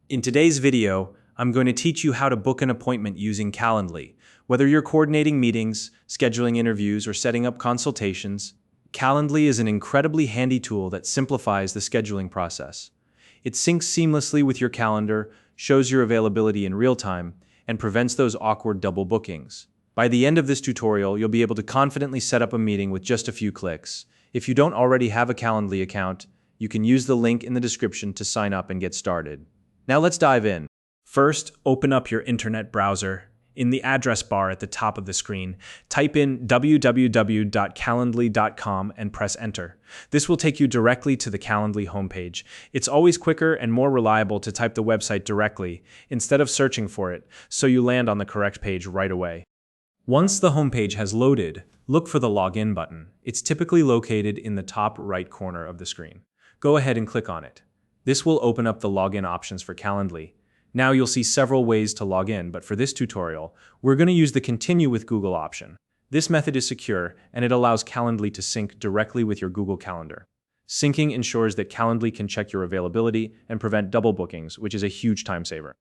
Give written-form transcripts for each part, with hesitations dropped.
In today's video, I'm going to teach you how to book an appointment using Calendly. Whether you're coordinating meetings, scheduling interviews, or setting up consultations, Calendly is an incredibly handy tool that simplifies the scheduling process. It syncs seamlessly with your calendar, shows your availability in real time, and prevents those awkward double bookings. By the end of this tutorial, you'll be able to confidently set up a meeting with just a few clicks. If you don't already have a Calendly account, you can use the link in the description to sign up and get started. Now let's dive in. First, open up your internet browser. In the address bar at the top of the screen, type in www.calendly.com and press enter. This will take you directly to the Calendly homepage. It's always quicker and more reliable to type the website directly instead of searching for it, so you land on the correct page right away. Once the homepage has loaded, look for the Login button. It's typically located in the top right corner of the screen. Go ahead and click on it. This will open up the login options for Calendly. Now you'll see several ways to log in, but for this tutorial, we're going to use the Continue with Google option. This method is secure, and it allows Calendly to sync directly with your Google Calendar. Syncing ensures that Calendly can check your availability and prevent double bookings, which is a huge time saver.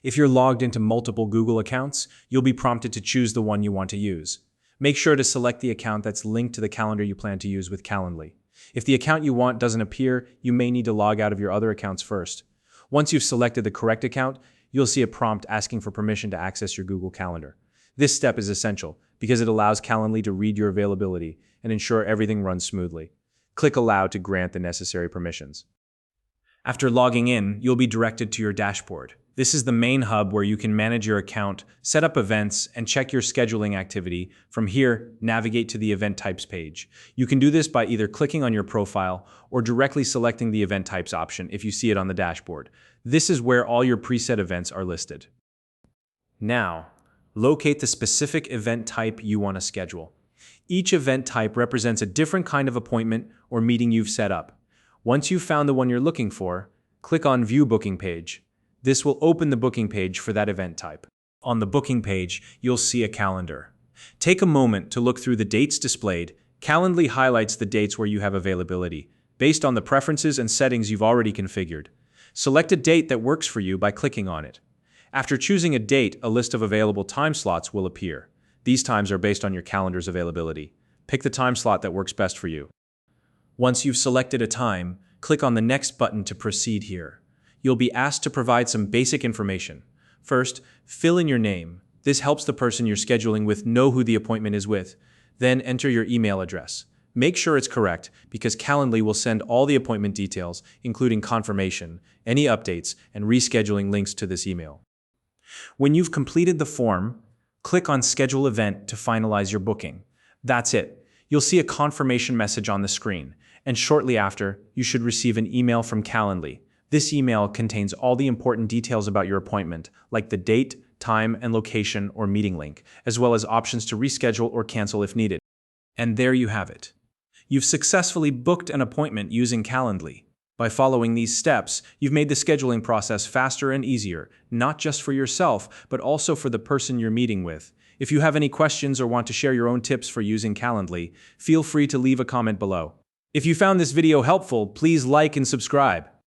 If you're logged into multiple Google accounts, you'll be prompted to choose the one you want to use. Make sure to select the account that's linked to the calendar you plan to use with Calendly. If the account you want doesn't appear, you may need to log out of your other accounts first. Once you've selected the correct account, you'll see a prompt asking for permission to access your Google Calendar. This step is essential because it allows Calendly to read your availability and ensure everything runs smoothly. Click Allow to grant the necessary permissions. After logging in, you'll be directed to your dashboard. This is the main hub where you can manage your account, set up events, and check your scheduling activity. From here, navigate to the Event Types page. You can do this by either clicking on your profile or directly selecting the Event Types option if you see it on the dashboard. This is where all your preset events are listed. Now, locate the specific event type you want to schedule. Each event type represents a different kind of appointment or meeting you've set up. Once you've found the one you're looking for, click on View Booking Page. This will open the booking page for that event type. On the booking page, you'll see a calendar. Take a moment to look through the dates displayed. Calendly highlights the dates where you have availability, based on the preferences and settings you've already configured. Select a date that works for you by clicking on it. After choosing a date, a list of available time slots will appear. These times are based on your calendar's availability. Pick the time slot that works best for you. Once you've selected a time, click on the Next button to proceed here. You'll be asked to provide some basic information. First, fill in your name. This helps the person you're scheduling with know who the appointment is with. Then enter your email address. Make sure it's correct because Calendly will send all the appointment details, including confirmation, any updates, and rescheduling links to this email. When you've completed the form, click on Schedule Event to finalize your booking. That's it. You'll see a confirmation message on the screen, and shortly after, you should receive an email from Calendly. This email contains all the important details about your appointment, like the date, time, and location or meeting link, as well as options to reschedule or cancel if needed. And there you have it. You've successfully booked an appointment using Calendly. By following these steps, you've made the scheduling process faster and easier, not just for yourself, but also for the person you're meeting with. If you have any questions or want to share your own tips for using Calendly, feel free to leave a comment below. If you found this video helpful, please like and subscribe.